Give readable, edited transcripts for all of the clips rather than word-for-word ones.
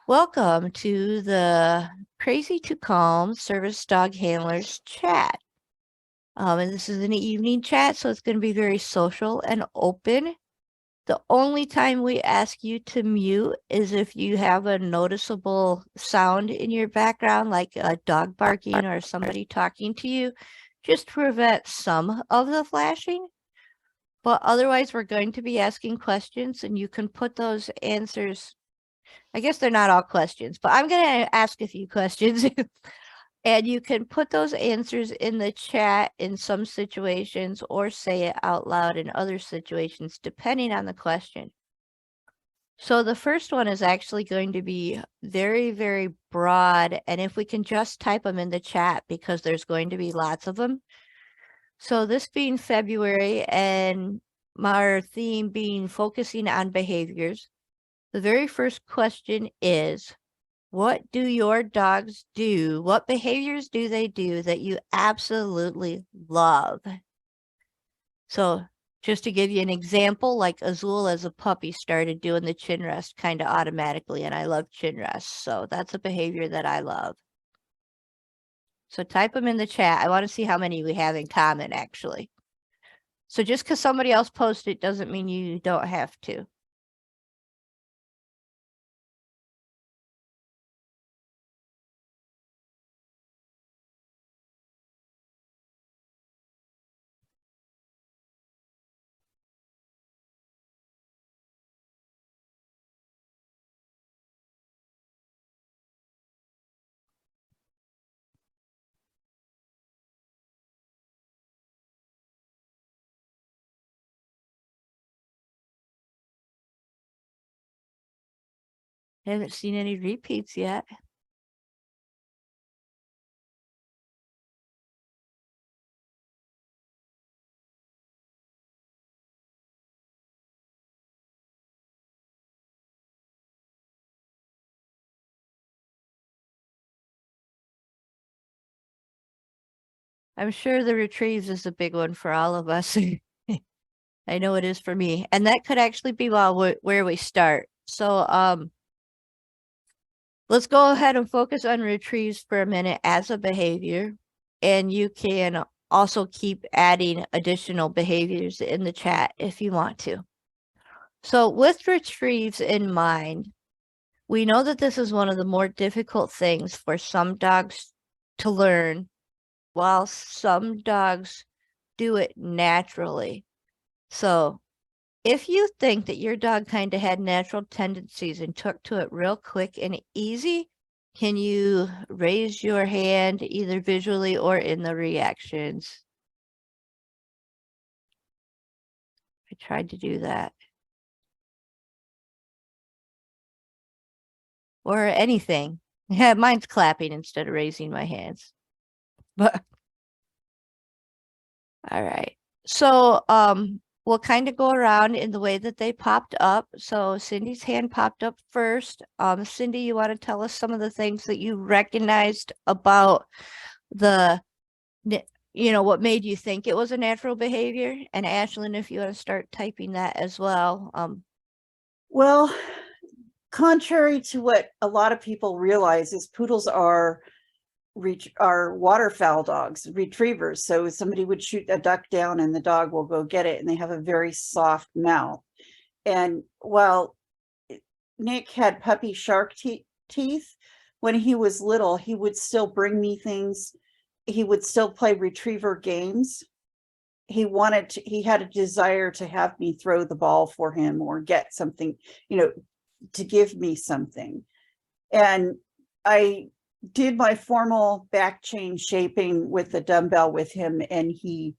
Welcome to the Crazy2Calm Service Dog Handlers chat. And this is an evening chat, so it's going to be very social and open. The only time we ask you to mute is if you have a noticeable sound in your background, like a dog barking or somebody talking to you, just to prevent some of the flashing. But otherwise, we're going to be asking questions, and you can put those answers. I guess they're not all questions, but I'm going to ask a few questions. And you can put those answers in the chat in some situations or say it out loud in other situations, depending on the question. So the first one is actually going to be very, very broad. And if we can just type them in the chat, because there's going to be lots of them. So this being February and our theme being focusing on behaviors, the very first question is, what do your dogs do? What behaviors do they do that you absolutely love? So just to give you an example, like Azul as a puppy started doing the chin rest kind of automatically, and I love chin rests. So that's a behavior that I love. So type them in the chat. I want to see how many we have in common, actually. So just because somebody else posted it doesn't mean you don't have to. I haven't seen any repeats yet. I'm sure the retrieves is a big one for all of us. I know it is for me. And that could actually be where we start. So let's go ahead and focus on retrieves for a minute as a behavior. And you can also keep adding additional behaviors in the chat if you want to. So with retrieves in mind, we know that this is one of the more difficult things for some dogs to learn, while some dogs do it naturally. So if you think that your dog kind of had natural tendencies and took to it real quick and easy, can you raise your hand either visually or in the reactions? I tried to do that. Or anything. Yeah, mine's clapping instead of raising my hands. But all right. So we'll kind of go around in the way that they popped up. So Cindy's hand popped up first. Cindy, you want to tell us some of the things that you recognized about the, what made you think it was a natural behavior? And Ashlyn, if you want to start typing that as well. Well, contrary to what a lot of people realize, is poodles are waterfowl dogs, retrievers. So somebody would shoot a duck down and the dog will go get it, and they have a very soft mouth. And while Nick had puppy shark teeth, when he was little, he would still bring me things. He would still play retriever games. He had a desire to have me throw the ball for him or get something, to give me something. And I did my formal back chain shaping with the dumbbell with him, and he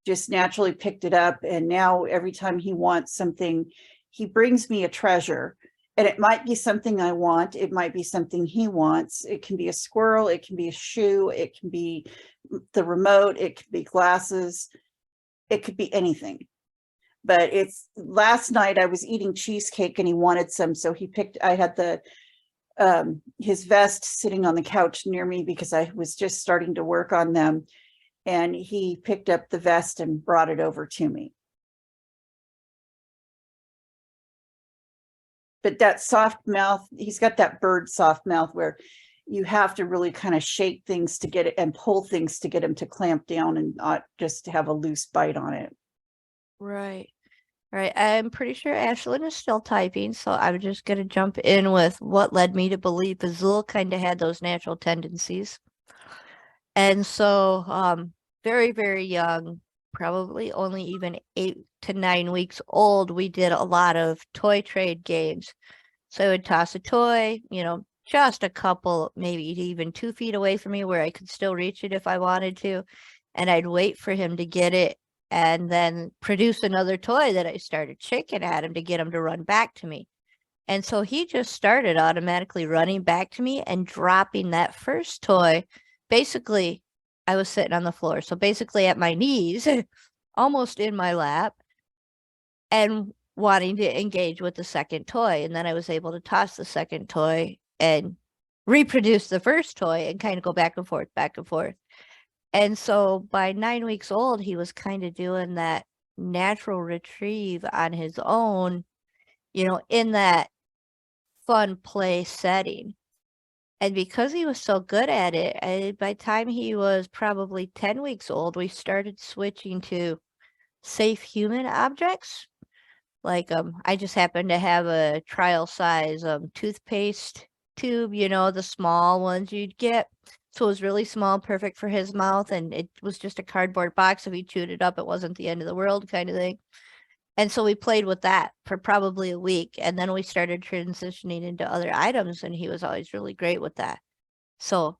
just naturally picked it up. And now every time he wants something, he brings me a treasure. And it might be something I want. It might be something he wants. It can be a squirrel. It can be a shoe. It can be the remote. It could be glasses. It could be anything. But last night I was eating cheesecake and he wanted some. So I had his vest sitting on the couch near me because I was just starting to work on them. And he picked up the vest and brought it over to me. but that soft mouth, he's got that bird soft mouth where you have to really kind of shake things to get it and pull things to get him to clamp down and not just have a loose bite on it. Right. Right. I'm pretty sure Ashlyn is still typing, so I'm just going to jump in with what led me to believe Azul kind of had those natural tendencies. And so, very, very young, probably only even 8 to 9 weeks old, we did a lot of toy trade games. So I would toss a toy, just a couple, maybe even 2 feet away from me where I could still reach it if I wanted to. And I'd wait for him to get it and then produce another toy that I started shaking at him to get him to run back to me. And so he just started automatically running back to me and dropping that first toy. Basically, I was sitting on the floor. So basically at my knees, almost in my lap, and wanting to engage with the second toy. And then I was able to toss the second toy and reproduce the first toy and kind of go back and forth, back and forth. And so by 9 weeks old, he was kind of doing that natural retrieve on his own, in that fun play setting. And because he was so good at it, by the time he was probably 10 weeks old, we started switching to safe human objects. Like, I just happened to have a trial size toothpaste tube, the small ones you'd get. So it was really small, perfect for his mouth, and it was just a cardboard box. If he chewed it up, it wasn't the end of the world kind of thing. And so we played with that for probably a week, and then we started transitioning into other items, and he was always really great with that. So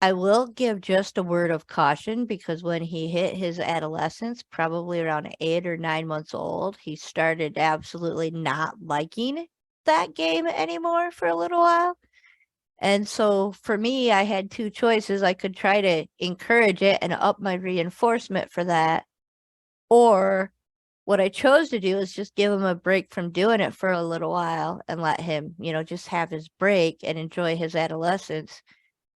I will give just a word of caution, because when he hit his adolescence, probably around 8 or 9 months old, he started absolutely not liking that game anymore for a little while. And so for me, I had 2 choices. I could try to encourage it and up my reinforcement for that, or what I chose to do is just give him a break from doing it for a little while and let him, just have his break and enjoy his adolescence.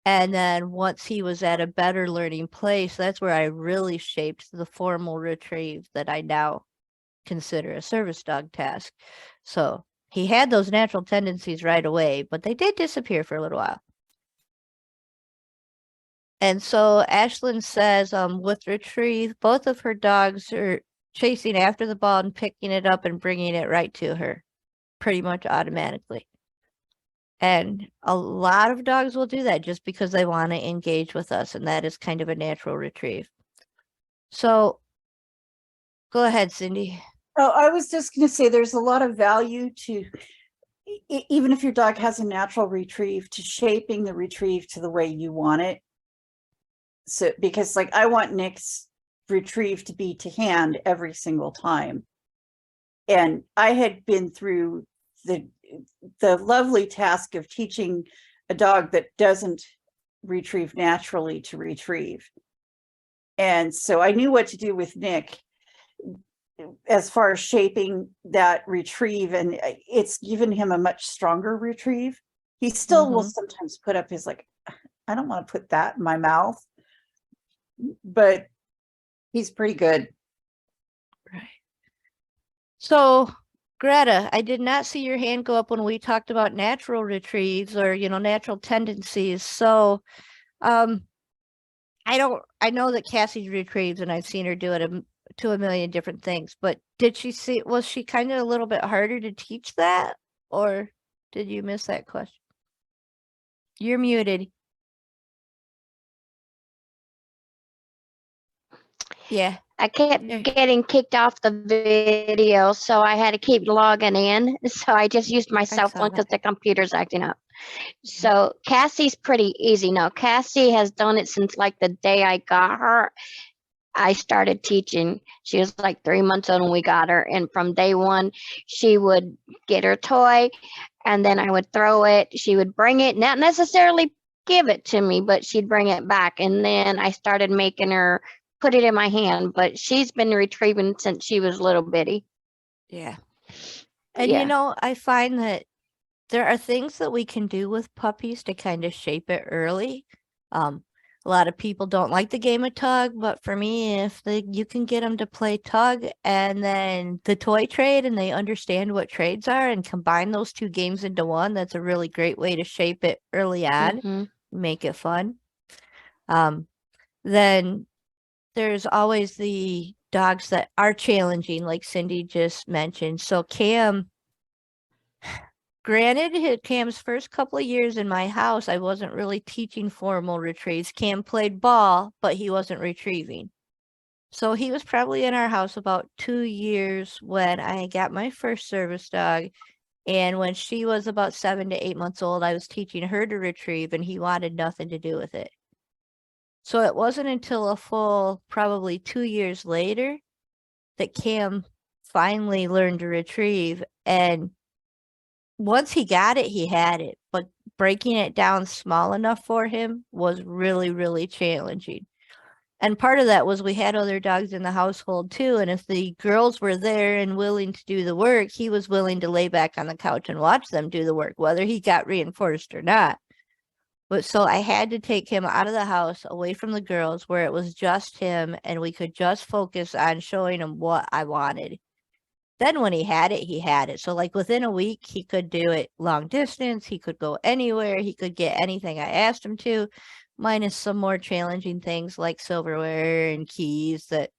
And then once he was at a better learning place, that's where I really shaped the formal retrieve that I now consider a service dog task. So he had those natural tendencies right away, but they did disappear for a little while. And so Ashlyn says, with retrieve, both of her dogs are chasing after the ball and picking it up and bringing it right to her pretty much automatically. And a lot of dogs will do that just because they want to engage with us, and that is kind of a natural retrieve. So go ahead, Cindy. Oh, I was just going to say there's a lot of value to, even if your dog has a natural retrieve, to shaping the retrieve to the way you want it. So, because like I want Nick's retrieve to be to hand every single time. And I had been through the lovely task of teaching a dog that doesn't retrieve naturally to retrieve. And so I knew what to do with Nick as far as shaping that retrieve, and it's given him a much stronger retrieve. He still will sometimes put up his like, I don't want to put that in my mouth, but he's pretty good. Right. So Greta, I did not see your hand go up when we talked about natural retrieves or, natural tendencies. So, I know that Cassie retrieves, and I've seen her do it to a million different things, but was she kind of a little bit harder to teach that, or did you miss that question? You're muted. Yeah. I kept getting kicked off the video, so I had to keep logging in. So I just used my cell phone because the computer's acting up. So Cassie's pretty easy. No, Cassie has done it since like the day I got her. I started teaching. She was like 3 months old when we got her. And from day one, she would get her toy and then I would throw it. She would bring it, not necessarily give it to me, but she'd bring it back. And then I started making her put it in my hand, but she's been retrieving since she was little bitty. Yeah. And I find that there are things that we can do with puppies to kind of shape it early. A lot of people don't like the game of tug, but for me, if you can get them to play tug and then the toy trade and they understand what trades are and combine those two games into one, that's a really great way to shape it early on, Mhm. make it fun. Then there's always the dogs that are challenging, like Cindy just mentioned. So Cam, granted, Cam's first couple of years in my house, I wasn't really teaching formal retrieves. Cam played ball, but he wasn't retrieving. So he was probably in our house about 2 years when I got my first service dog. And when she was about 7 to 8 months old, I was teaching her to retrieve, and he wanted nothing to do with it. So it wasn't until a full probably 2 years later that Cam finally learned to retrieve. And once he got it, he had it. But breaking it down small enough for him was really, really challenging. And part of that was we had other dogs in the household too. And if the girls were there and willing to do the work, he was willing to lay back on the couch and watch them do the work, whether he got reinforced or not. But so I had to take him out of the house, away from the girls, where it was just him and we could just focus on showing him what I wanted. Then when he had it, he had it. So like within a week, he could do it long distance. He could go anywhere. He could get anything I asked him to, minus some more challenging things like silverware and keys that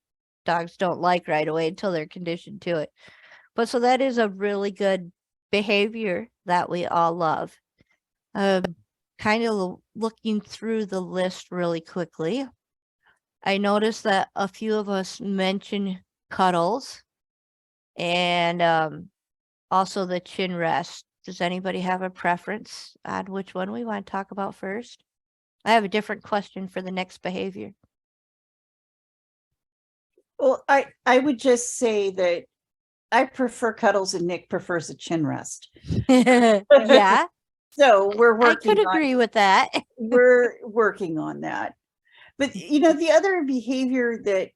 dogs don't like right away until they're conditioned to it. But so that is a really good behavior that we all love. Kind of looking through the list really quickly, I noticed that a few of us mentioned cuddles and also the chin rest. Does anybody have a preference on which one we want to talk about first? I have a different question for the next behavior. Well, I would just say that I prefer cuddles and Nick prefers a chin rest. Yeah, So we're I working could agree with that. we're working on that. But the other behavior that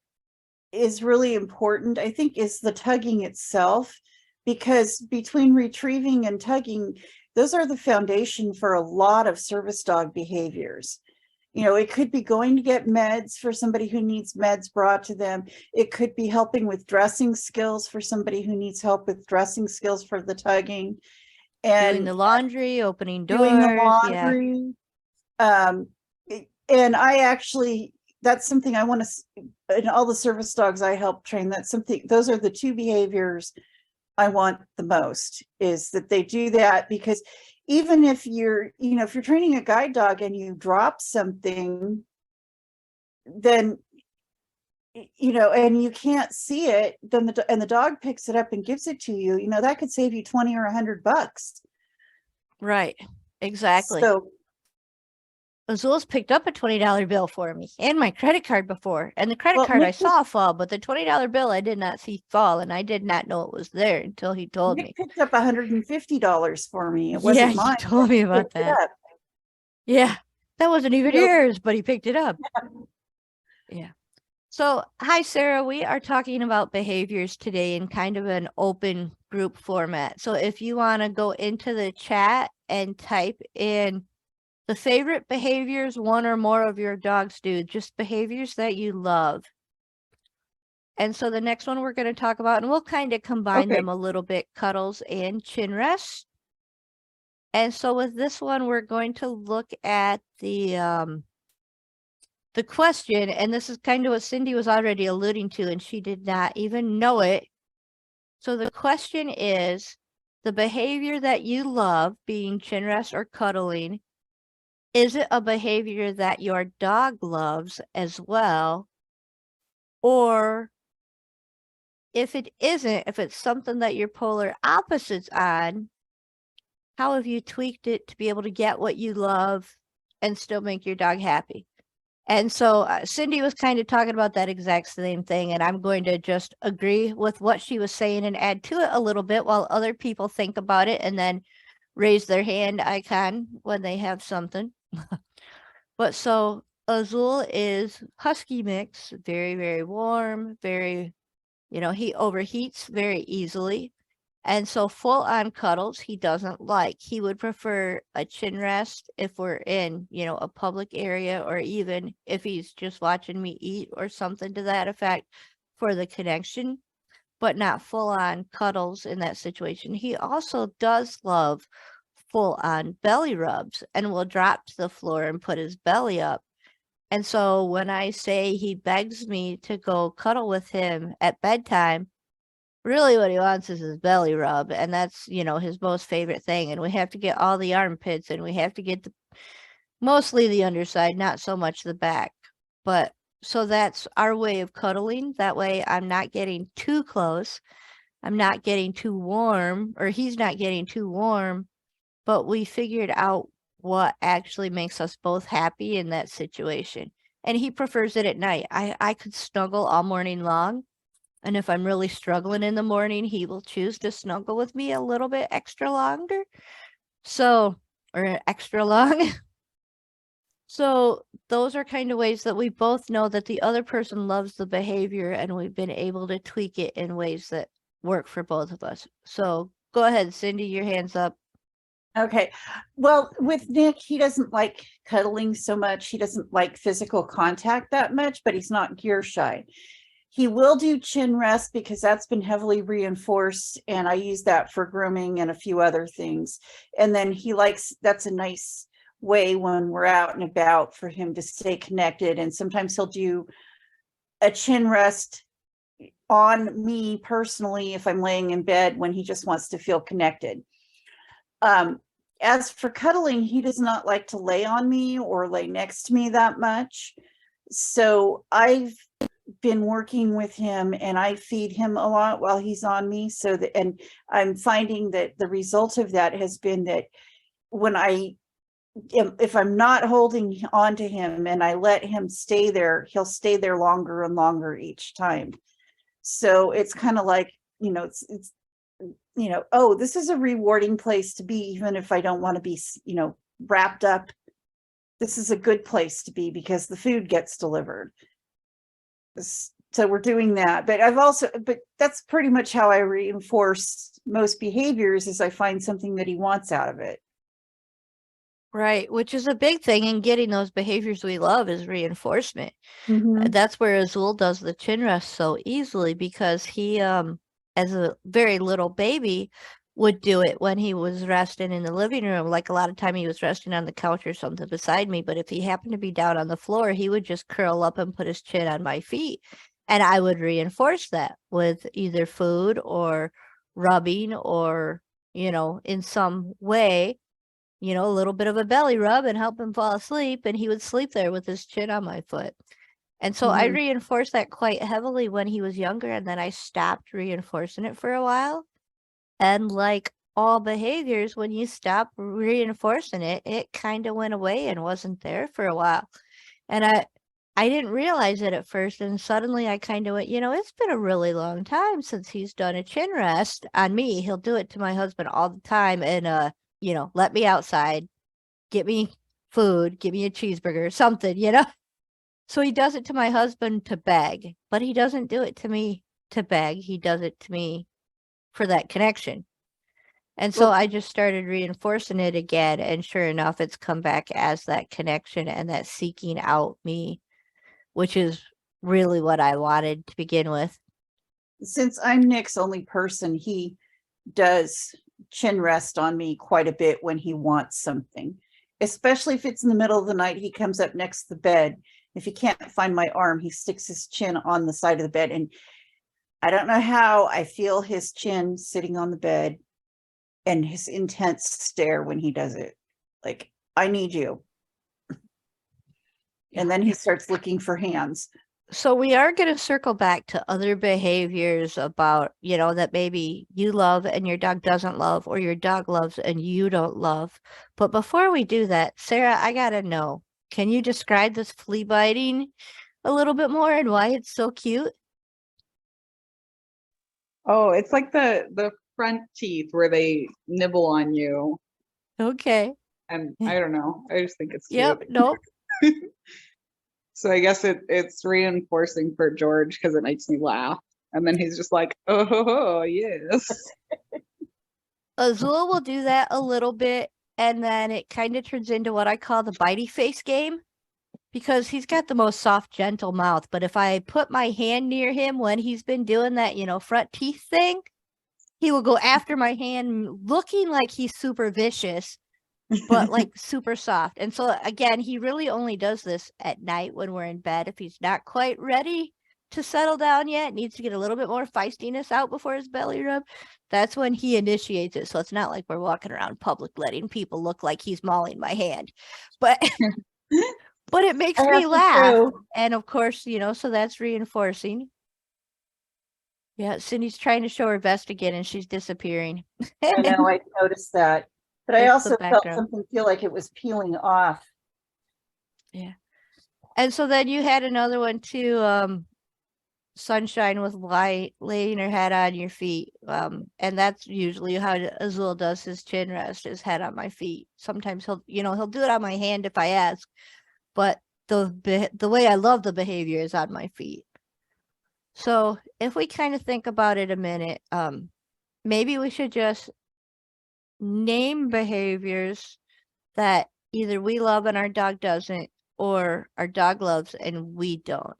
is really important, I think, is the tugging itself, because between retrieving and tugging, those are the foundation for a lot of service dog behaviors. It could be going to get meds for somebody who needs meds brought to them. It could be helping with dressing skills for somebody who needs help with dressing skills for the tugging. And Doing the laundry, opening doors. doing the Yeah. laundry. And I actually, that's something I want to, in all the service dogs I help train, those are the two behaviors I want the most, is that they do that. Because even if you're training a guide dog and you drop something, then, and you can't see it, then the dog picks it up and gives it to you, that could save you 20 or $100. Right. Exactly. So Azul's picked up a $20 bill for me and my credit card before. And the credit card I Nick saw fall, but the $20 bill I did not see fall, and I did not know it was there until he told me. Nick picked up $150 for me. It Yeah, wasn't you mine. told me He about picked it that. up. Yeah, that wasn't even So- yours, but he picked it up. Yeah. So, hi, Sarah. We are talking about behaviors today in kind of an open group format. So if you want to go into the chat and type in the favorite behaviors one or more of your dogs do, just behaviors that you love. And so the next one we're going to talk about, and we'll kind of combine them a little bit, cuddles and chin rests. And so with this one, we're going to look at the question, and this is kind of what Cindy was already alluding to, and she did not even know it. So the question is, the behavior that you love, being chin rest or cuddling, is it a behavior that your dog loves as well? Or if it isn't, if it's something that you're polar opposites on, how have you tweaked it to be able to get what you love and still make your dog happy? And so Cindy was kind of talking about that exact same thing, and I'm going to just agree with what she was saying and add to it a little bit while other people think about it and then raise their hand icon when they have something. But so Azul is husky mix, very, very warm, very, he overheats very easily. And so full on cuddles, he doesn't like. He would prefer a chin rest if we're in, a public area, or even if he's just watching me eat or something to that effect for the connection, but not full on cuddles in that situation. He also does love full on belly rubs and will drop to the floor and put his belly up. And so when I say he begs me to go cuddle with him at bedtime, really what he wants is his belly rub, and that's his most favorite thing. And we have to get all the armpits, and we have to get mostly the underside, not so much the back. But so that's our way of cuddling. That way I'm not getting too close, I'm not getting too warm, or he's not getting too warm, but we figured out what actually makes us both happy in that situation. And he prefers it at night. I could snuggle all morning long, and if I'm really struggling in the morning, he will choose to snuggle with me a little bit extra longer. So, or extra long. So those are kind of ways that we both know that the other person loves the behavior, and we've been able to tweak it in ways that work for both of us. So go ahead, Cindy, your hand's up. Okay. Well, with Nick, he doesn't like cuddling so much. He doesn't like physical contact that much, but he's not gear shy. He will do chin rest because that's been heavily reinforced, and I use that for grooming and a few other things. And then he likes, that's a nice way when we're out and about for him to stay connected. And sometimes he'll do a chin rest on me personally if I'm laying in bed when he just wants to feel connected. As for cuddling, he does not like to lay on me or lay next to me that much. So I've been working with him, and I feed him a lot while he's on me. So that, and I'm finding that the result of that has been that when if I'm not holding on to him and I let him stay there, he'll stay there longer and longer each time. So it's kind of like, it's oh, this is a rewarding place to be, even if I don't want to be, wrapped up. This is a good place to be because the food gets delivered. So we're doing that. But that's pretty much how I reinforce most behaviors, is I find something that he wants out of it. Right, which is a big thing in getting those behaviors we love is reinforcement. Mhm. That's where Azul does the chin rest so easily, because he, as a very little baby, would do it when he was resting in the living room. Like a lot of time he was resting on the couch or something beside me, but if he happened to be down on the floor, he would just curl up and put his chin on my feet. And I would reinforce that with either food or rubbing or, in some way, a little bit of a belly rub and help him fall asleep. And he would sleep there with his chin on my foot. And so I Mhm. reinforced that quite heavily when he was younger, and then I stopped reinforcing it for a while. And like all behaviors, when you stop reinforcing it, it kind of went away and wasn't there for a while. And I didn't realize it at first, and suddenly I kind of went, it's been a really long time since he's done a chin rest on me. He'll do it to my husband all the time, and let me outside, get me food, give me a cheeseburger, something, So he does it to my husband to beg, but he doesn't do it to me to beg. He does it to me for that connection. And so Well, I just started reinforcing it again, and sure enough, it's come back as that connection and that seeking out me, which is really what I wanted to begin with. since I'm Nick's only person, he does chin rest on me quite a bit when he wants something, especially if it's in the middle of the night. He comes up next to the bed. If he can't find my arm, he sticks his chin on the side of the bed, and I don't know how, I feel his chin sitting on the bed and his intense stare when he does it. Like, I need you. And then he starts looking for hands. So we are going to circle back to other behaviors about, that maybe you love and your dog doesn't love, or your dog loves and you don't love. But before we do that, Sarah, I got to know, can you describe this flea biting a little bit more and why it's so cute? Oh, it's like the front teeth where they nibble on you. Okay. And I don't know. I just think it's cute. Yep. Nope. So I guess it's reinforcing for George because it makes me laugh. And then he's just like, oh, yes. Azul will do that a little bit, and then it kind of turns into what I call the bitey face game, because he's got the most soft, gentle mouth. But if I put my hand near him when he's been doing that, front teeth thing, he will go after my hand looking like he's super vicious, but like super soft. And so again, he really only does this at night when we're in bed. If he's not quite ready to settle down yet, needs to get a little bit more feistiness out before his belly rub, that's when he initiates it. So it's not like we're walking around public letting people look like he's mauling my hand. But but it makes me laugh. And of course, so that's reinforcing. Yeah, Cindy's trying to show her vest again and she's disappearing. I know, I noticed that. But I It's the also felt background. something feel like it was peeling off. Yeah. And so then you had another one too, Sunshine with light laying her head on your feet. And that's usually how Azul does his chin rest, his head on my feet. Sometimes he'll do it on my hand if I ask, but the way I love the behavior is on my feet. So if we kind of think about it a minute, maybe we should just name behaviors that either we love and our dog doesn't, or our dog loves and we don't.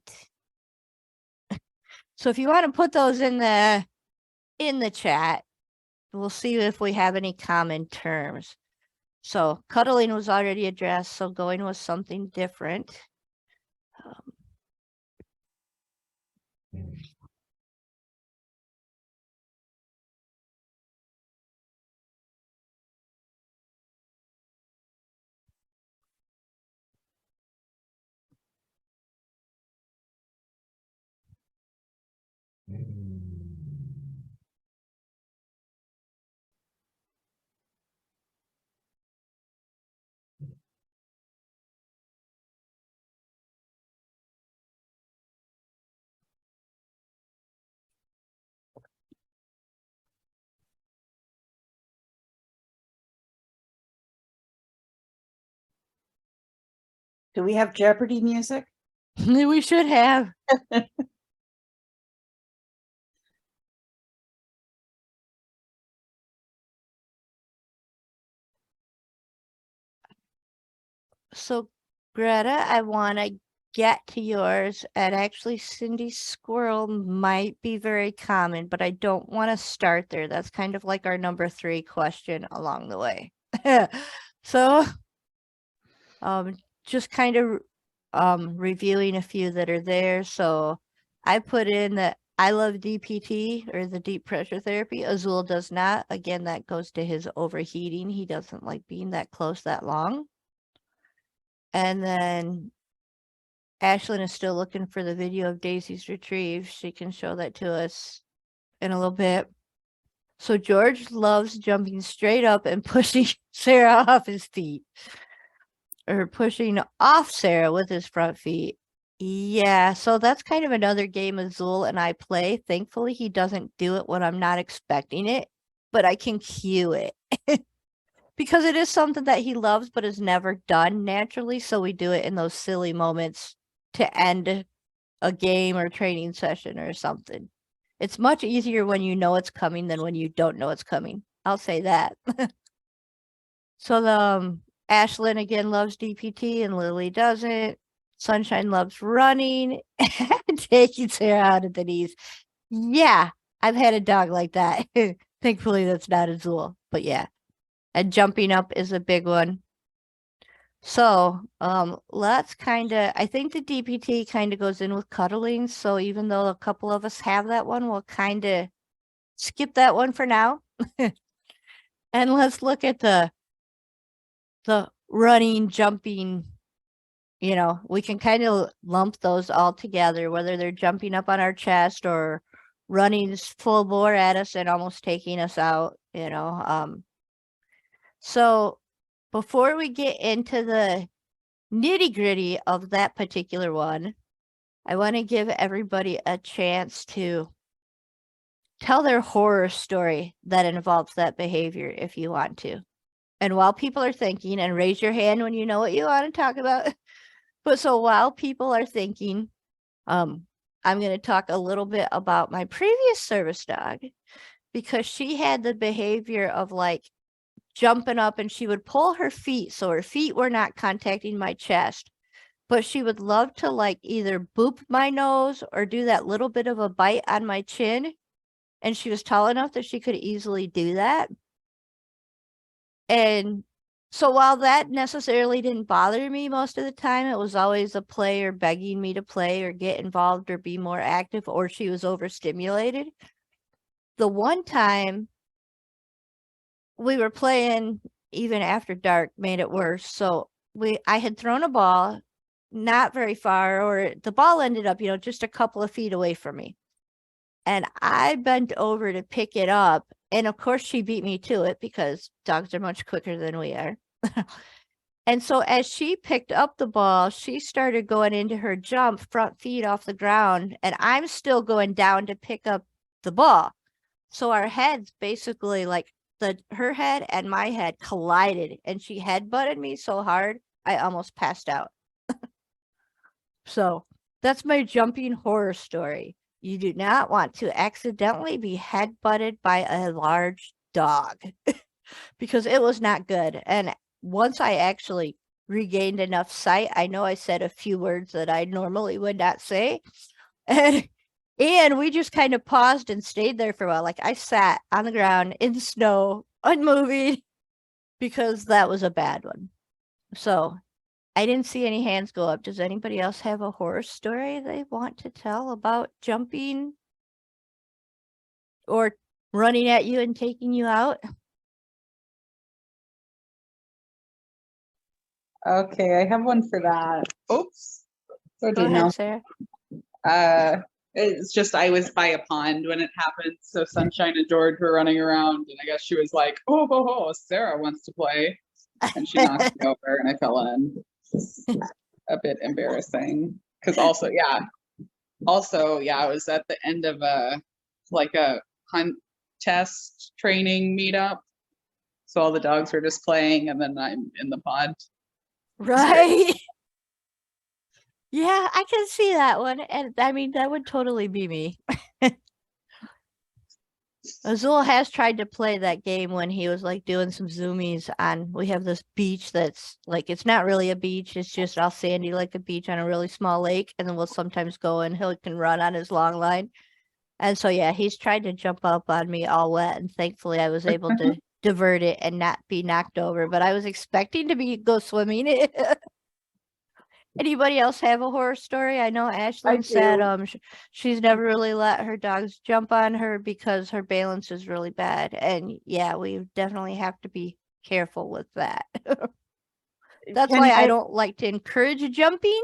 So if you want to put those in the chat, we'll see if we have any common terms. So cuddling was already addressed, so going with something different. Do we have Jeopardy music? We should have. So Greta, I want to get to yours, and actually Cindy Squirrel might be very common, but I don't want to start there. That's kind of like our number 3 question along the way. So just kind of reviewing a few that are there. So I put in that I love DPT, or the deep pressure therapy. Azul does not. Again, that goes to his overheating. He doesn't like being that close that long. And then Ashlyn is still looking for the video of Daisy's retrieve. She can show that to us in a little bit. So George loves jumping straight up and pushing Sarah off his feet, or pushing off Sarah with his front feet. Yeah, so that's kind of another game Azul and I play. Thankfully, he doesn't do it when I'm not expecting it, but I can cue it. Because it is something that he loves but has never done naturally, so we do it in those silly moments to end a game or training session or something. It's much easier when you know it's coming than when you don't know it's coming. I'll say that. So the Ashlyn again loves DPT and Lily doesn't. Sunshine loves running and taking Sarah out at the knees. Yeah, I've had a dog like that. Thankfully, that's not Azul, but yeah. And jumping up is a big one. So let's I think the DPT kind of goes in with cuddling. So even though a couple of us have that one, we'll kind of skip that one for now. And let's look at the running, jumping. We can kind of lump those all together, whether they're jumping up on our chest or running full bore at us and almost taking us out, So before we get into the nitty gritty of that particular one, I want to give everybody a chance to tell their horror story that involves that behavior if you want to. And while people are thinking, and raise your hand when you know what you want to talk about. But so while people are thinking, I'm going to talk a little bit about my previous service dog. because she had the behavior of like jumping up, and she would pull her feet so her feet were not contacting my chest, but she would love to like either boop my nose or do that little bit of a bite on my chin. And she was tall enough that she could easily do that. And so while that necessarily didn't bother me most of the time, it was always a play or begging me to play or get involved or be more active, or she was overstimulated. The one time we were playing even after dark made it worse. So I had thrown a ball not very far, or the ball ended up, just a couple of feet away from me. And I bent over to pick it up. And of course, she beat me to it because dogs are much quicker than we are. And so as she picked up the ball, she started going into her jump front feet off the ground. And I'm still going down to pick up the ball. So our heads basically like her head and my head collided. And she headbutted me so hard, I almost passed out. So that's my jumping horror story. You do not want to accidentally be headbutted by a large dog because it was not good. And once I actually regained enough sight, I know I said a few words that I normally would not say. And we just kind of paused and stayed there for a while. Like I sat on the ground in the snow, unmoving, because that was a bad one. So I didn't see any hands go up. Does anybody else have a horror story they want to tell about jumping or running at you and taking you out? Okay, I have one for that. Oops. So Go ahead, Sarah. It's just I was by a pond when it happened. So Sunshine and George were running around, and I guess she was like, "Oh, Sarah wants to play," and she knocked me over, and I fell in. A bit embarrassing because also, yeah, I was at the end of a hunt test training meetup, so all the dogs were just playing, and then I'm in the pond. Right. Yeah, I can see that one. And I mean, that would totally be me. Azul has tried to play that game when he was like doing some zoomies on. We have this beach that's like, it's not really a beach, it's just all sandy like a beach on a really small lake. And then we'll sometimes go and he can run on his long line. And so, yeah, he's tried to jump up on me all wet. And thankfully, I was able to divert it and not be knocked over. But I was expecting to go swimming. Anybody else have a horror story? I know Ashlyn said she's never really let her dogs jump on her because her balance is really bad. And yeah, we definitely have to be careful with that. That's why I don't like to encourage jumping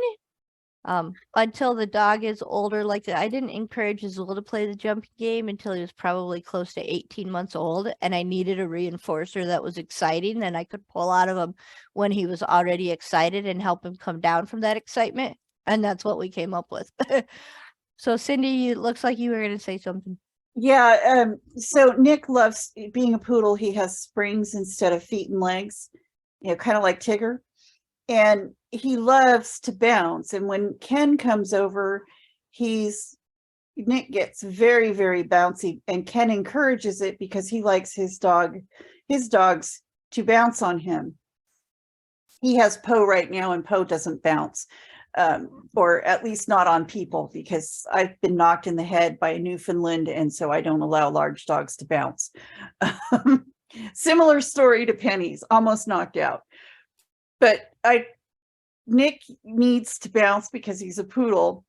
until the dog is older. Like I didn't encourage Azul to play the jumping game until he was probably close to 18 months old, and I needed a reinforcer that was exciting and I could pull out of him when he was already excited and help him come down from that excitement. And that's what we came up with. So Cindy, it looks like you were going to say something. Yeah, so Nick loves being a poodle. He has springs instead of feet and legs, kind of like Tigger. And he loves to bounce. And when Ken comes over, Nick gets very, very bouncy, and Ken encourages it because he likes his dogs to bounce on him. He has Poe right now, and Poe doesn't bounce, or at least not on people, because I've been knocked in the head by a Newfoundland, and so I don't allow large dogs to bounce. Similar story to Penny's, almost knocked out. But Nick needs to bounce because he's a poodle,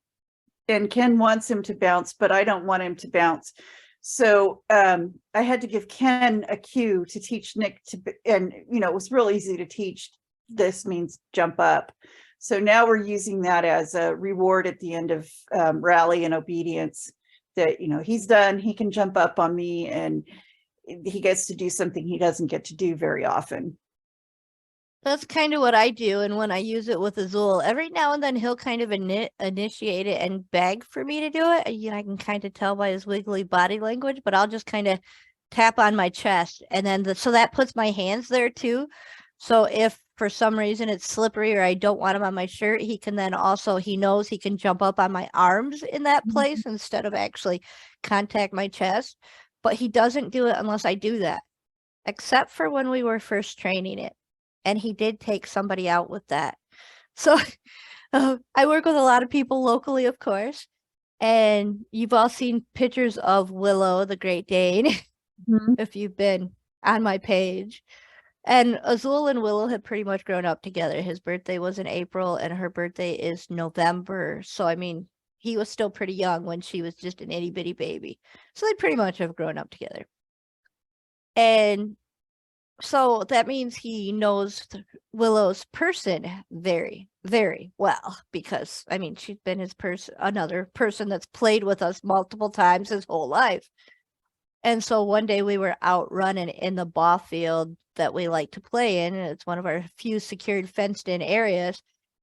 and Ken wants him to bounce, but I don't want him to bounce. So I had to give Ken a cue to teach Nick and it was real easy to teach. This means jump up. So now we're using that as a reward at the end of rally and obedience, that, he's done, he can jump up on me, and he gets to do something he doesn't get to do very often. That's kind of what I do. And when I use it with Azul, every now and then he'll kind of initiate it and beg for me to do it. I can kind of tell by his wiggly body language, but I'll just kind of tap on my chest. And then so that puts my hands there too. So if for some reason it's slippery or I don't want him on my shirt, he can then also, he knows he can jump up on my arms in that place instead of actually contact my chest. but he doesn't do it unless I do that, except for when we were first training it. And he did take somebody out with that. So I work with a lot of people locally, of course. And you've all seen pictures of Willow, the Great Dane, if you've been on my page. And Azul and Willow had pretty much grown up together. His birthday was in April and her birthday is November. So, I mean, he was still pretty young when she was just an itty bitty baby. So they pretty much have grown up together. And so that means he knows Willow's person very, very well, because I mean, she's been his another person that's played with us multiple times his whole life. And so one day we were out running in the ball field that we like to play in, and it's one of our few secured fenced in areas.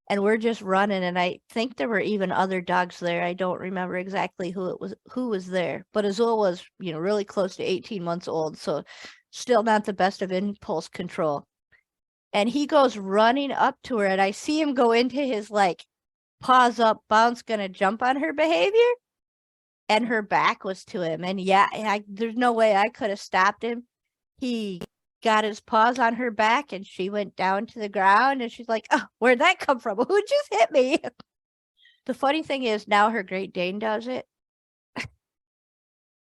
And we're just running, and I think there were even other dogs there. I don't remember exactly who was there, but Azul was, really close to 18 months old, so still not the best of impulse control. And he goes running up to her, and I see him go into his paws up, bounce, gonna jump on her behavior. And her back was to him. And yeah, there's no way I could have stopped him. He got his paws on her back and she went down to the ground and she's like, oh, where'd that come from? Who just hit me? The funny thing is now her Great Dane does it.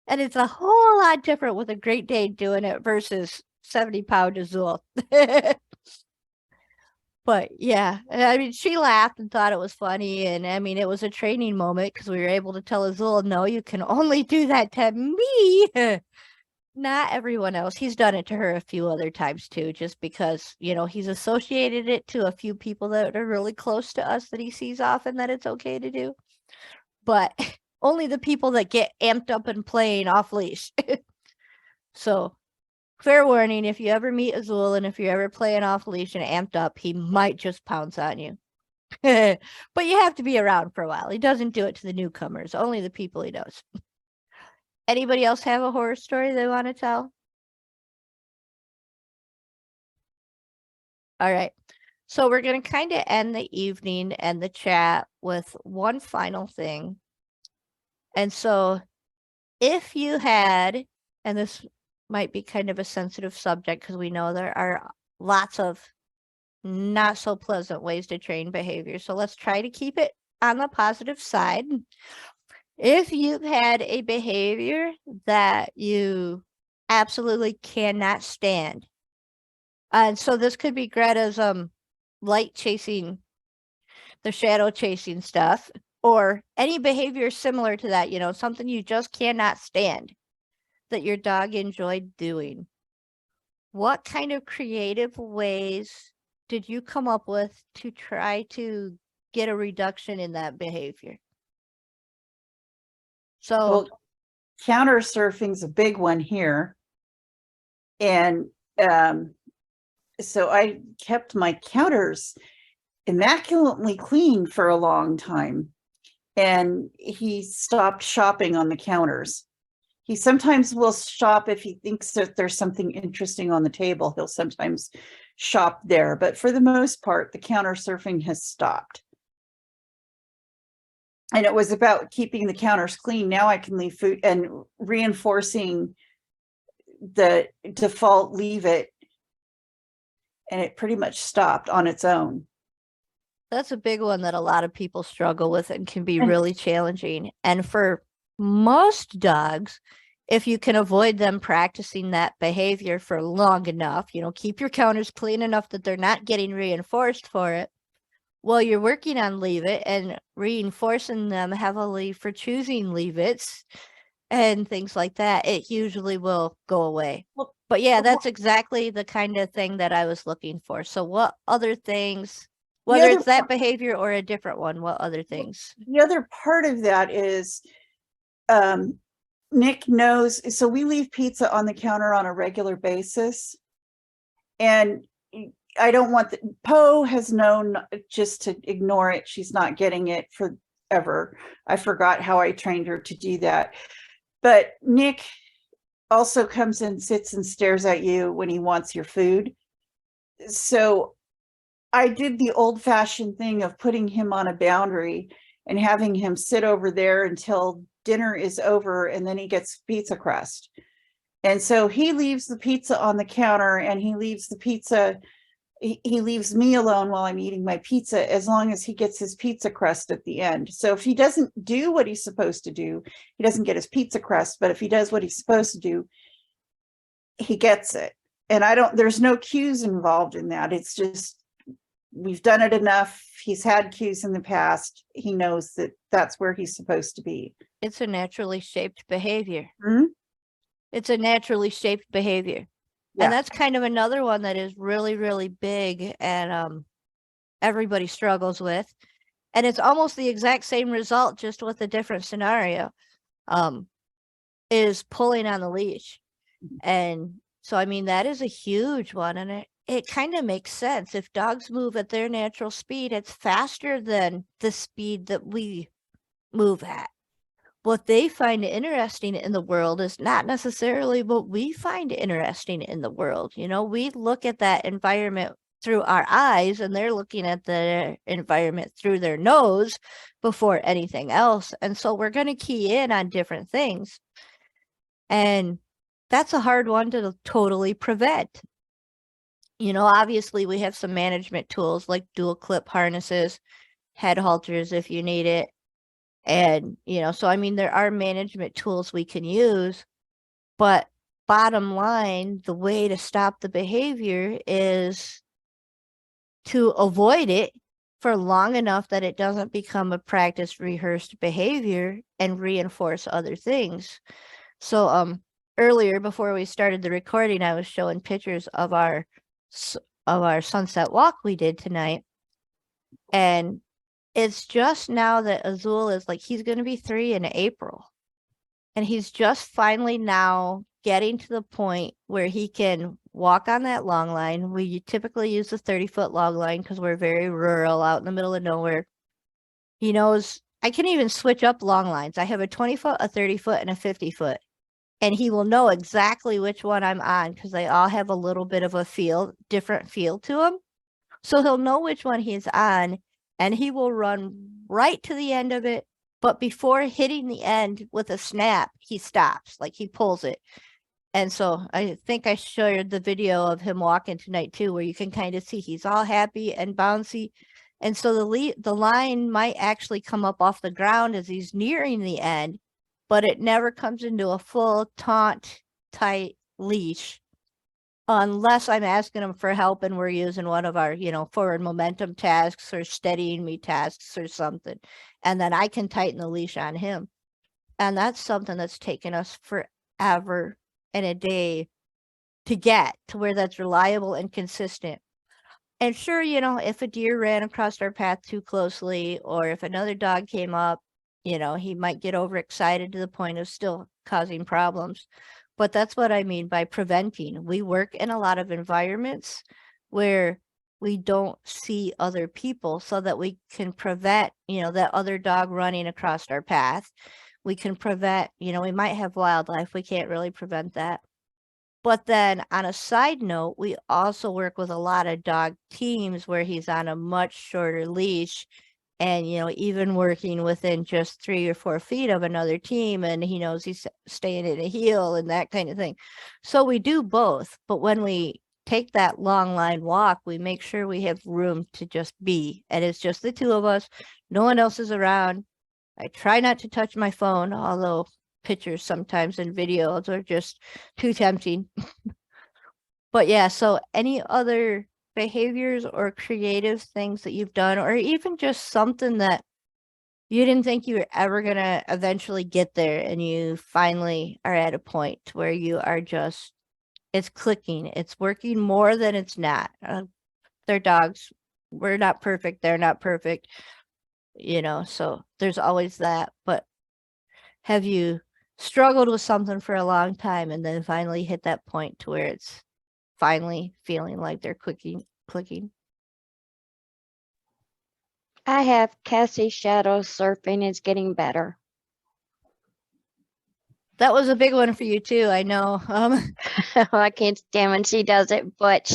And it's a whole lot different with a Great Dane doing it versus 70-pound Azul. But yeah, I mean, she laughed and thought it was funny. And I mean, it was a training moment because we were able to tell Azul, no, you can only do that to me, not everyone else. He's done it to her a few other times too, just because, he's associated it to a few people that are really close to us that he sees often that it's okay to do. But only the people that get amped up and playing off leash. So fair warning, if you ever meet Azul and if you're ever playing off leash and amped up, he might just pounce on you. But you have to be around for a while. He doesn't do it to the newcomers, only the people he knows. Anybody else have a horror story they want to tell? All right. So we're going to kind of end the evening and the chat with one final thing. And so if you had, and this might be kind of a sensitive subject because we know there are lots of not so pleasant ways to train behavior. So let's try to keep it on the positive side. If you've had a behavior that you absolutely cannot stand, and so this could be Greta's light chasing, the shadow chasing stuff, or any behavior similar to that, something you just cannot stand that your dog enjoyed doing. What kind of creative ways did you come up with to try to get a reduction in that behavior? So, well, counter surfing's a big one here. And so I kept my counters immaculately clean for a long time. And he stopped shopping on the counters. He sometimes will shop if he thinks that there's something interesting on the table. He'll sometimes shop there. But for the most part, the counter surfing has stopped. And it was about keeping the counters clean. Now I can leave food and reinforcing the default leave it. And it pretty much stopped on its own. That's a big one that a lot of people struggle with and can be really challenging. And for most dogs, if you can avoid them practicing that behavior for long enough, keep your counters clean enough that they're not getting reinforced for it, while you're working on leave it and reinforcing them heavily for choosing leave it's and things like that, it usually will go away. But yeah, that's exactly the kind of thing that I was looking for. So what other things, whether it's that behavior or a different one, what other things? The other part of that is Nick knows, so we leave pizza on the counter on a regular basis. And I don't want Poe has known just to ignore it. She's not getting it forever. I forgot how I trained her to do that. But Nick also comes and sits and stares at you when he wants your food. So I did the old-fashioned thing of putting him on a boundary and having him sit over there until dinner is over and then he gets pizza crust. And so he leaves the pizza on the counter and he leaves the pizza, he leaves me alone while I'm eating my pizza as long as he gets his pizza crust at the end. So if he doesn't do what he's supposed to do, he doesn't get his pizza crust, but if he does what he's supposed to do, he gets it. And there's no cues involved in that. It's just, we've done it enough. He's had cues in the past. He knows that that's where he's supposed to be. It's a naturally shaped behavior. Mhm. It's a naturally shaped behavior. Yeah. And that's kind of another one that is really, really big and everybody struggles with. And it's almost the exact same result, just with a different scenario, is pulling on the leash. And so, I mean, that is a huge one. And it kind of makes sense. If dogs move at their natural speed, it's faster than the speed that we move at. What they find interesting in the world is not necessarily what we find interesting in the world. You know, we look at that environment through our eyes and they're looking at the environment through their nose before anything else. And so we're going to key in on different things. And that's a hard one to totally prevent. You know, obviously we have some management tools like dual clip harnesses, head halters if you need it. And, you know, so I mean, there are management tools we can use, but bottom line, the way to stop the behavior is to avoid it for long enough that it doesn't become a practice rehearsed behavior and reinforce other things. So, earlier before we started the recording, I was showing pictures of our sunset walk we did tonight. And it's just now that Azul is like, he's going to be 3 in April. And he's just finally now getting to the point where he can walk on that long line. We typically use the 30-foot long line because we're very rural out in the middle of nowhere. He knows I can even switch up long lines. I have a 20-foot, a 30-foot, and a 50-foot. And he will know exactly which one I'm on because they all have a little bit of a different feel to them. So he'll know which one he's on. And he will run right to the end of it. But before hitting the end with a snap, he stops, like he pulls it. And so I think I shared the video of him walking tonight too, where you can kind of see he's all happy and bouncy. And so the line might actually come up off the ground as he's nearing the end, but it never comes into a full taunt tight leash. Unless I'm asking him for help and we're using one of our, you know, forward momentum tasks or steadying me tasks or something. And then I can tighten the leash on him. And that's something that's taken us forever and a day to get to where that's reliable and consistent. And sure, you know, if a deer ran across our path too closely or if another dog came up, you know, he might get overexcited to the point of still causing problems. But that's what I mean by preventing. We work in a lot of environments where we don't see other people so that we can prevent, you know, that other dog running across our path. We can prevent, you know, we might have wildlife. We can't really prevent that. But then on a side note, we also work with a lot of dog teams where he's on a much shorter leash and, you know, even working within just 3 or 4 feet of another team and he knows he's staying in a heel and that kind of thing. So we do both. But when we take that long line walk, we make sure we have room to just be. And it's just the two of us. No one else is around. I try not to touch my phone, although pictures sometimes and videos are just too tempting. But yeah, so any other behaviors or creative things that you've done, or even just something that you didn't think you were ever going to eventually get there and you finally are at a point where you are just, it's clicking, it's working more than it's not. They're dogs. We're not perfect. They're not perfect. You know, so there's always that. But have you struggled with something for a long time and then finally hit that point to where it's finally feeling like they're clicking? I have. Cassie shadow surfing is getting better. That was a big one for you too, I know. I can't stand when she does it, but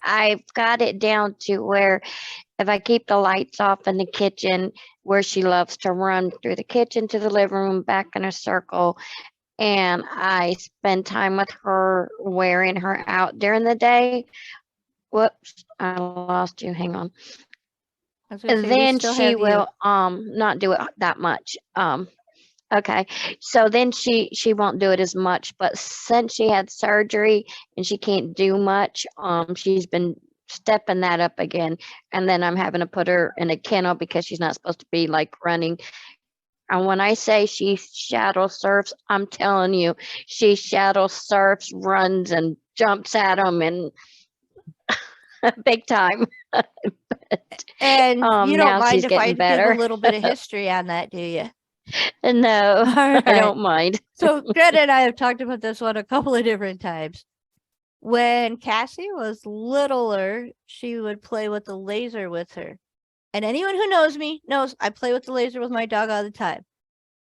I've got it down to where if I keep the lights off in the kitchen where she loves to run through the kitchen to the living room, back in a circle, and I spend time with her, wearing her out during the day. Whoops, I lost you. Hang on. I was gonna say, we Then still she have you. will not do it that much. Okay, so then she won't do it as much, but since she had surgery and she can't do much, she's been stepping that up again. And then I'm having to put her in a kennel because she's not supposed to be like running. And when I say she shadow surfs, I'm telling you, she shadow surfs, runs and jumps at them, and big time. And you Now don't mind she's if I getting give a better. little bit of history on that, do you? No, All I right. don't mind. So Greta and I have talked about this one a couple of different times. When Cassie was littler, she would play with the laser with her. And anyone who knows me knows I play with the laser with my dog all the time.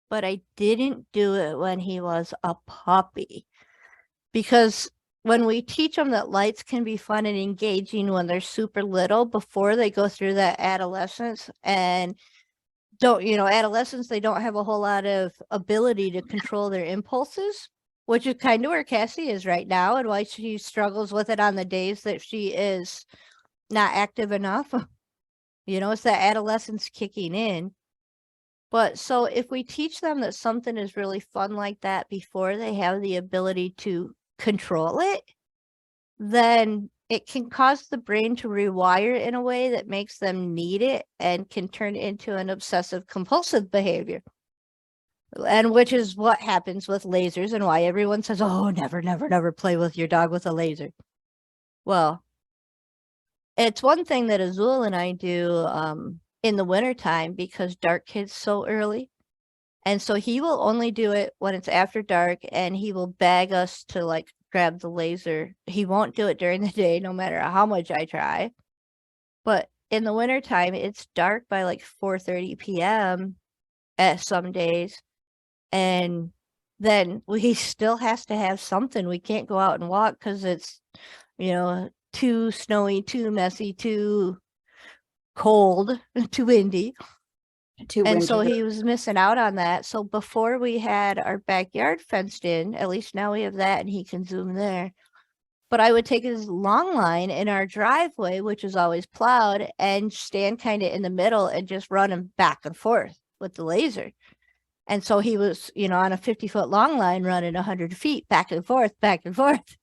But I didn't do it when he was a puppy. Because when we teach them that lights can be fun and engaging when they're super little, before they go through that adolescence, and adolescents, they don't have a whole lot of ability to control their impulses, which is kind of where Cassie is right now and why she struggles with it on the days that she is not active enough. It's that adolescence kicking in. But so if we teach them that something is really fun like that before they have the ability to control it, then it can cause the brain to rewire in a way that makes them need it and can turn into an obsessive compulsive behavior. And which is what happens with lasers and why everyone says, oh, never, never, never play with your dog with a laser. Well, it's one thing that Azul and I do in the wintertime because dark hits so early. And so he will only do it when it's after dark, and he will beg us to like grab the laser. He won't do it during the day, no matter how much I try. But in the wintertime, it's dark by like 4:30 p.m. at some days. And then he still has to have something. We can't go out and walk because it's, too snowy, too messy, too cold, too windy. And so he was missing out on that. So before we had our backyard fenced in, at least now we have that and he can zoom there. But I would take his long line in our driveway, which is always plowed, and stand kind of in the middle and just run him back and forth with the laser. And so he was, on a 50-foot long line running 100 feet back and forth, back and forth.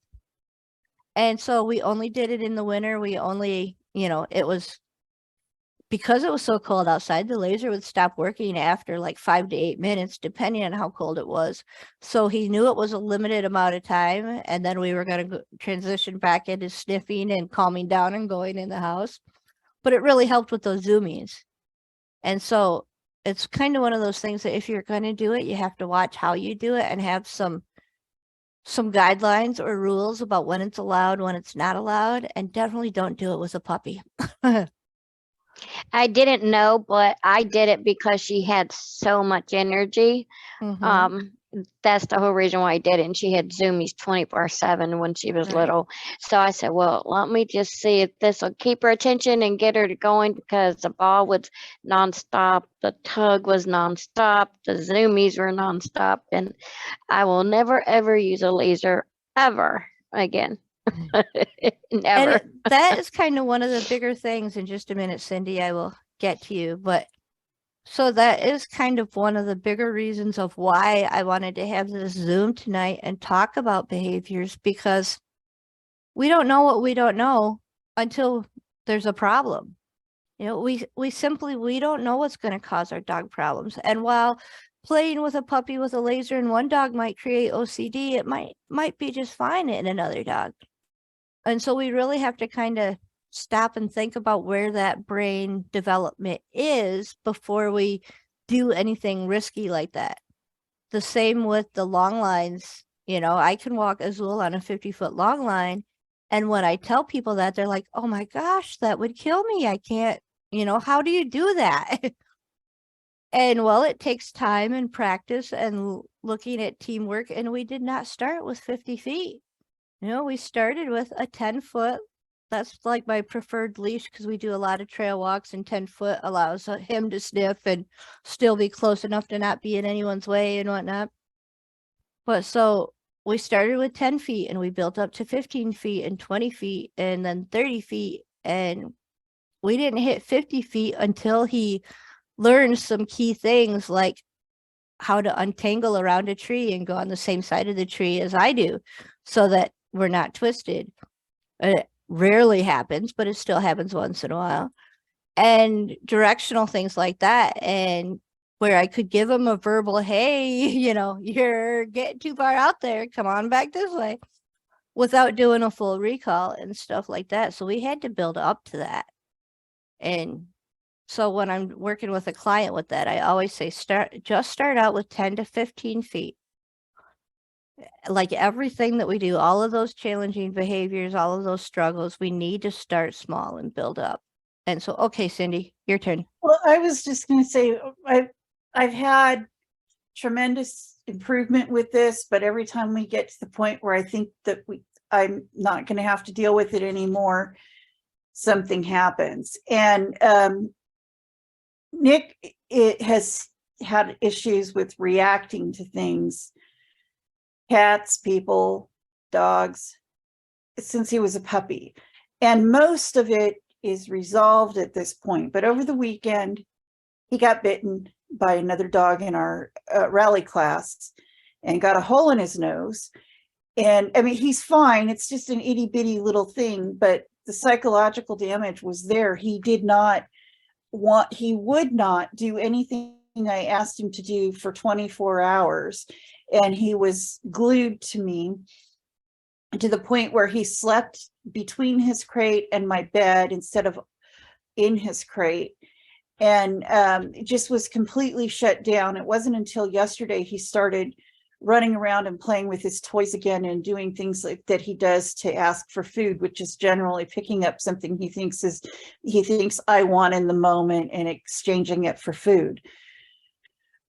And so we only did it in the winter. We only, it was because it was so cold outside, the laser would stop working after like 5 to 8 minutes, depending on how cold it was. So he knew it was a limited amount of time. And then we were going to transition back into sniffing and calming down and going in the house. But it really helped with those zoomings. And so it's kind of one of those things that if you're going to do it, you have to watch how you do it and have some guidelines or rules about when it's allowed, when it's not allowed, and definitely don't do it with a puppy. I didn't know, but I did it because she had so much energy. That's the whole reason why I did it. And she had zoomies 24/7 when she was little. So I said, well, let me just see if this will keep her attention and get her to going, because the ball was nonstop, the tug was nonstop, the zoomies were nonstop, and I will never ever use a laser ever again. Never. And that is kind of one of the bigger things. In just a minute, Cindy, I will get to you. But so that is kind of one of the bigger reasons of why I wanted to have this Zoom tonight and talk about behaviors, because we don't know what we don't know until there's a problem. We don't know what's going to cause our dog problems. And while playing with a puppy with a laser in one dog might create OCD, it might be just fine in another dog. And so we really have to kind of stop and think about where that brain development is before we do anything risky like that. The same with the long lines. I can walk Azul on a 50-foot long line. And when I tell people that, they're like, oh my gosh, that would kill me. I can't, how do you do that? And well, it takes time and practice and looking at teamwork. And we did not start with 50 feet. We started with a 10-foot That's like my preferred leash because we do a lot of trail walks, and 10-foot allows him to sniff and still be close enough to not be in anyone's way and whatnot. But so we started with 10 feet and we built up to 15 feet and 20 feet and then 30 feet. And we didn't hit 50 feet until he learned some key things like how to untangle around a tree and go on the same side of the tree as I do so that we're not twisted. It rarely happens, but it still happens once in a while. And directional things like that. And where I could give him a verbal, hey, you're getting too far out there. Come on back this way, without doing a full recall and stuff like that. So we had to build up to that. And so when I'm working with a client with that, I always say, start out with 10 to 15 feet. Like everything that we do, all of those challenging behaviors, all of those struggles, we need to start small and build up. And so, okay, Cindy, your turn. Well, I was just going to say, I've had tremendous improvement with this, but every time we get to the point where I think that I'm not going to have to deal with it anymore, something happens. And Nick, it has had issues with reacting to things, cats, people, dogs, since he was a puppy. And most of it is resolved at this point. But over the weekend, he got bitten by another dog in our rally class and got a hole in his nose. And I mean, he's fine. It's just an itty bitty little thing, but the psychological damage was there. He would not do anything I asked him to do for 24 hours. And he was glued to me to the point where he slept between his crate and my bed instead of in his crate. And it just was completely shut down. It wasn't until yesterday he started running around and playing with his toys again and doing things like that he does to ask for food, which is generally picking up something he thinks I want in the moment and exchanging it for food.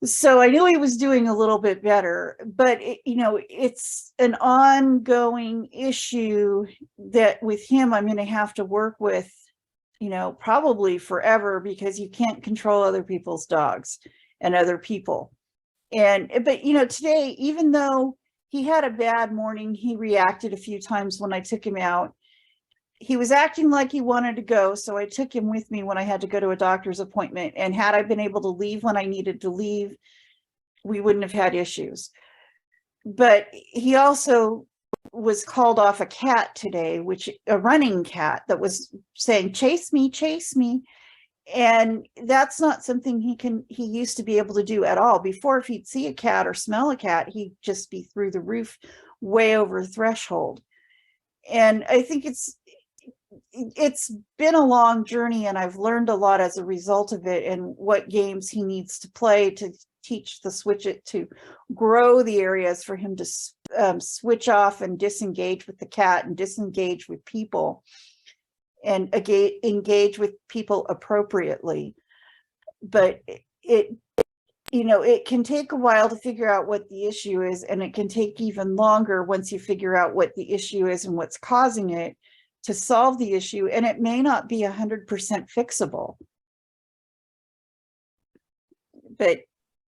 So I knew he was doing a little bit better, but it's an ongoing issue that with him I'm going to have to work with, probably forever, because you can't control other people's dogs and other people. But today, even though he had a bad morning, he reacted a few times when I took him out. He was acting like he wanted to go, so I took him with me when I had to go to a doctor's appointment. And had I been able to leave when I needed to leave, we wouldn't have had issues. But he also was called off a cat today, a running cat that was saying, chase me, chase me. And that's not something he used to be able to do at all. Before, if he'd see a cat or smell a cat, he'd just be through the roof, way over threshold. And I think it's been a long journey, and I've learned a lot as a result of it, and what games he needs to play to teach the switch it to grow the areas for him to switch off and disengage with the cat and disengage with people and engage with people appropriately. But it can take a while to figure out what the issue is, and it can take even longer once you figure out what the issue is and what's causing it to solve the issue. And it may not be 100% fixable. But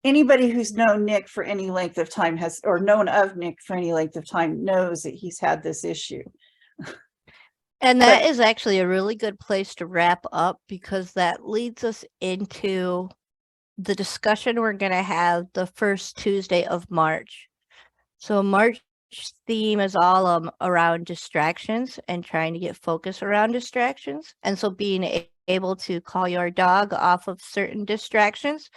anybody who's known Nick for any length of time known of Nick for any length of time knows that he's had this issue. And that is actually a really good place to wrap up, because that leads us into the discussion we're going to have the first Tuesday of March. So March theme is all around distractions and trying to get focus around distractions. And so being able to call your dog off of certain distractions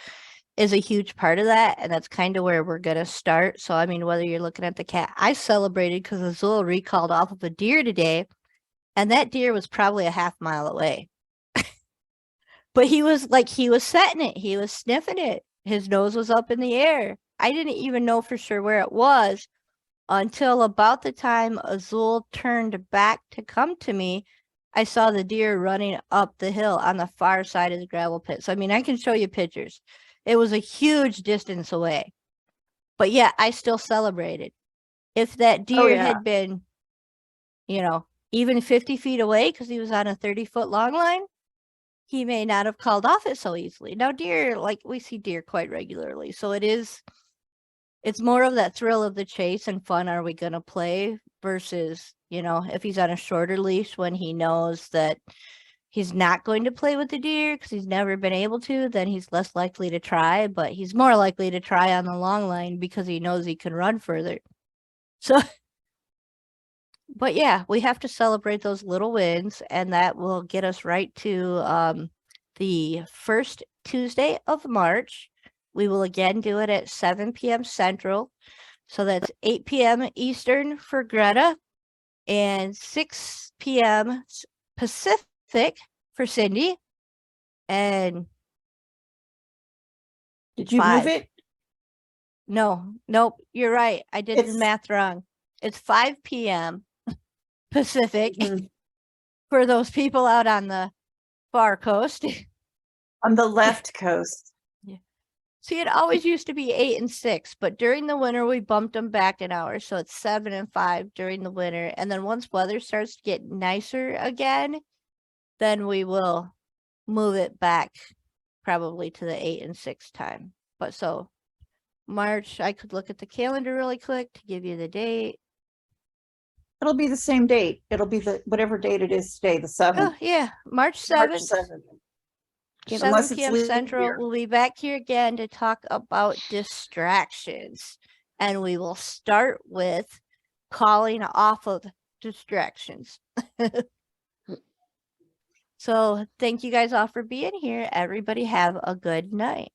is a huge part of that. And that's kind of where we're going to start. So, I mean, whether you're looking at the cat, I celebrated because Azul recalled off of a deer today. And that deer was probably a half mile away. But he was setting it. He was sniffing it. His nose was up in the air. I didn't even know for sure where it was until about the time Azul turned back to come to me. I saw the deer running up the hill on the far side of the gravel pit. So, I mean, I can show you pictures. It was a huge distance away. But yeah, I still celebrated. If that deer had been, even 50 feet away because he was on a 30-foot long line, he may not have called off it so easily. Now, deer, like we see deer quite regularly. So it's more of that thrill of the chase and fun. Are we going to play versus, if he's on a shorter leash when he knows that he's not going to play with the deer because he's never been able to, then he's less likely to try, but he's more likely to try on the long line because he knows he can run further. So, but yeah, we have to celebrate those little wins, and that will get us right to the first Tuesday of March. We will again do it at 7 p.m. Central. So that's 8 p.m. Eastern for Greta and 6 p.m. Pacific for Cindy. And Did you 5. move it? Nope, you're right. I did the It's- math wrong. It's 5 p.m. Pacific Mhm. for those people out on the far coast. On the left coast. See, it always used to be 8 and 6, but during the winter we bumped them back an hour, so it's 7 and 5 during the winter. And then once weather starts to get nicer again, then we will move it back probably to the 8 and 6 time. But so March, I could look at the calendar really quick to give you the date. It'll be the same date. It'll be the whatever date it is today, the 7th. Oh yeah, March 7th. March 7th. 7 Unless it's p.m. leap Central. year. We'll be back here again to talk about distractions. And we will start with calling off of distractions. So thank you guys all for being here. Everybody have a good night.